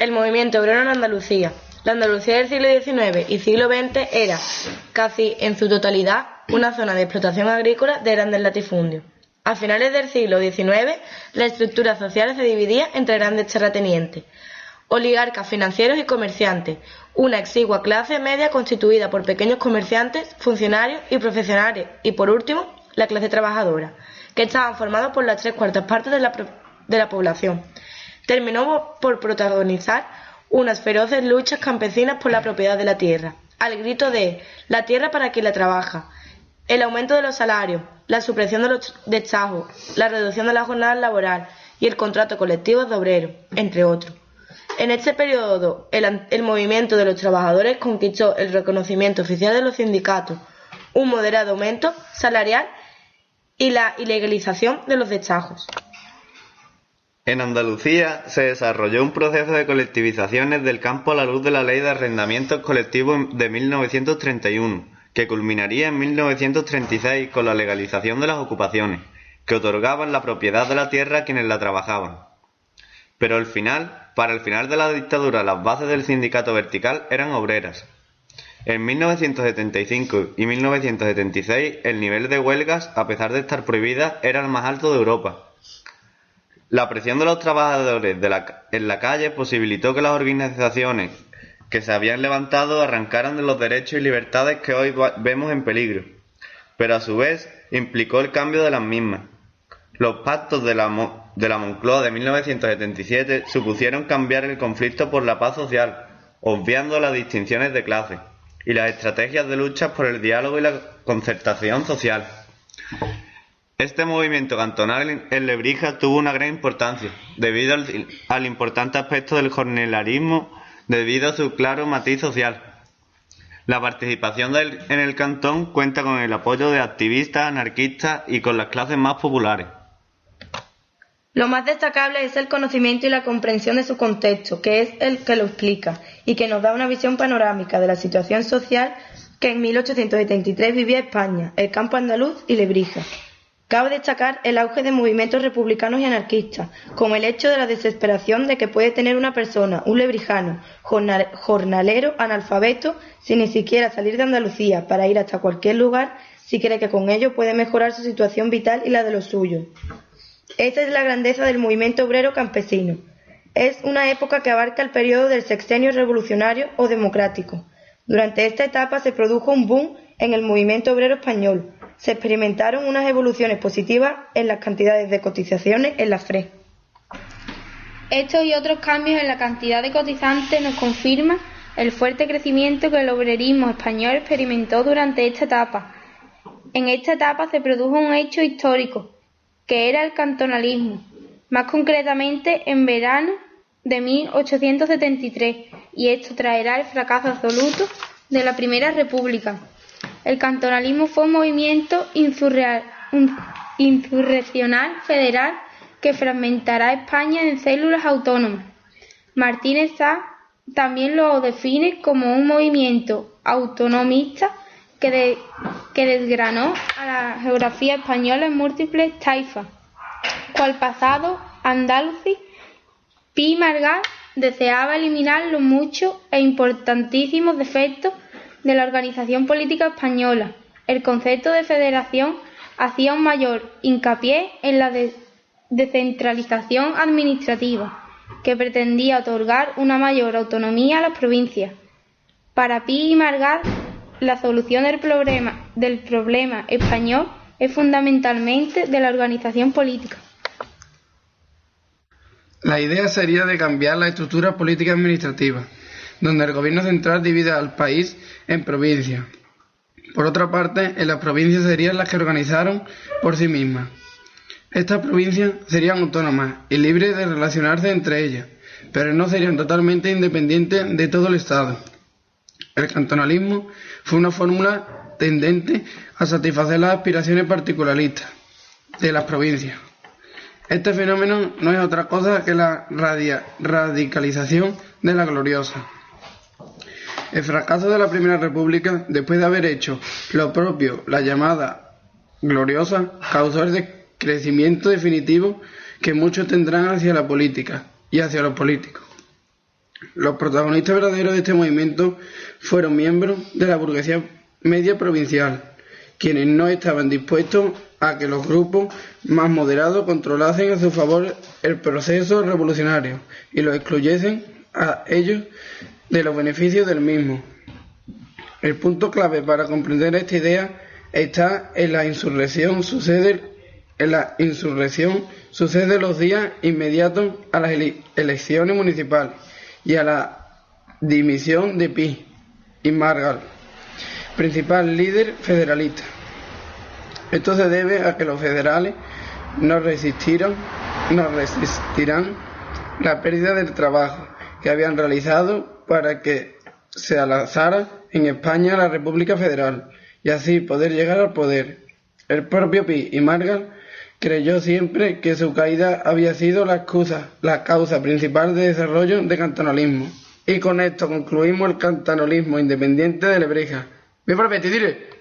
El movimiento obrero en Andalucía. La Andalucía del siglo XIX y siglo XX era, casi en su totalidad, una zona de explotación agrícola de grandes latifundios. A finales del siglo XIX, la estructura social se dividía entre grandes terratenientes, oligarcas financieros y comerciantes, una exigua clase media constituida por pequeños comerciantes, funcionarios y profesionales, y por último, la clase trabajadora, que estaban formados por las 3/4 de la población. Terminó por protagonizar unas feroces luchas campesinas por la propiedad de la tierra, al grito de «la tierra para quien la trabaja», el aumento de los salarios, la supresión de los destajos, la reducción de la jornada laboral y el contrato colectivo de obreros, entre otros. En este periodo, el movimiento de los trabajadores conquistó el reconocimiento oficial de los sindicatos, un moderado aumento salarial y la ilegalización de los destajos. En Andalucía se desarrolló un proceso de colectivizaciones del campo a la luz de la Ley de Arrendamientos Colectivos de 1931, que culminaría en 1936 con la legalización de las ocupaciones, que otorgaban la propiedad de la tierra a quienes la trabajaban. Pero para el final de la dictadura, las bases del sindicato vertical eran obreras. En 1975 y 1976, el nivel de huelgas, a pesar de estar prohibidas, era el más alto de Europa. La presión de los trabajadores en la calle posibilitó que las organizaciones que se habían levantado arrancaran de los derechos y libertades que hoy vemos en peligro, pero a su vez implicó el cambio de las mismas. Los pactos de la Moncloa de 1977 supusieron cambiar el conflicto por la paz social, obviando las distinciones de clase, y las estrategias de lucha por el diálogo y la concertación social. Este movimiento cantonal en Lebrija tuvo una gran importancia, debido al importante aspecto del jornalerismo, debido a su claro matiz social. La participación en el cantón cuenta con el apoyo de activistas, anarquistas y con las clases más populares. Lo más destacable es el conocimiento y la comprensión de su contexto, que es el que lo explica, y que nos da una visión panorámica de la situación social que en 1873 vivía España, el campo andaluz y Lebrija. Cabe destacar el auge de movimientos republicanos y anarquistas, como el hecho de la desesperación de que puede tener una persona, un lebrijano, jornalero, analfabeto, sin ni siquiera salir de Andalucía para ir hasta cualquier lugar, si cree que con ello puede mejorar su situación vital y la de los suyos. Esa es la grandeza del movimiento obrero campesino. Es una época que abarca el periodo del sexenio revolucionario o democrático. Durante esta etapa se produjo un boom en el movimiento obrero español. Se experimentaron unas evoluciones positivas en las cantidades de cotizaciones en la FRE. Estos y otros cambios en la cantidad de cotizantes nos confirman el fuerte crecimiento que el obrerismo español experimentó durante esta etapa. En esta etapa se produjo un hecho histórico, que era el cantonalismo, más concretamente en verano de 1873, y esto traerá el fracaso absoluto de la Primera República. El cantonalismo fue un movimiento insurreccional federal que fragmentará a España en células autónomas. Martínez Sá también lo define como un movimiento autonomista que desgranó a la geografía española en múltiples taifas, cual pasado andaluzí. Pi y Margall deseaba eliminar los muchos e importantísimos defectos de la organización política española. El concepto de federación hacía un mayor hincapié en la descentralización administrativa, que pretendía otorgar una mayor autonomía a las provincias. Para Pi y Margall, la solución del problema español es fundamentalmente de la organización política. La idea sería de cambiar la estructura política administrativa, donde el gobierno central divide al país en provincias. Por otra parte, en las provincias serían las que organizaron por sí mismas. Estas provincias serían autónomas y libres de relacionarse entre ellas, pero no serían totalmente independientes de todo el Estado. El cantonalismo fue una fórmula tendente a satisfacer las aspiraciones particularistas de las provincias. Este fenómeno no es otra cosa que la radicalización de la gloriosa. El fracaso de la Primera República, después de haber hecho lo propio la llamada gloriosa, causó el decrecimiento definitivo que muchos tendrán hacia la política y hacia los políticos. Los protagonistas verdaderos de este movimiento fueron miembros de la burguesía media provincial, quienes no estaban dispuestos a que los grupos más moderados controlasen a su favor el proceso revolucionario y los excluyesen a ellos de los beneficios del mismo. El punto clave para comprender esta idea está en la insurrección. Sucede los días inmediatos a las elecciones municipales y a la dimisión de Pi y Margal, principal líder federalista. Esto se debe a que los federales no resistirán la pérdida del trabajo que habían realizado para que se alzara en España la República Federal y así poder llegar al poder. El propio Pi y Margal creyó siempre que su caída había sido la causa principal de desarrollo del cantonalismo. Y con esto concluimos el cantonalismo independiente de Lebrija. ¡Viva el Betis, dile!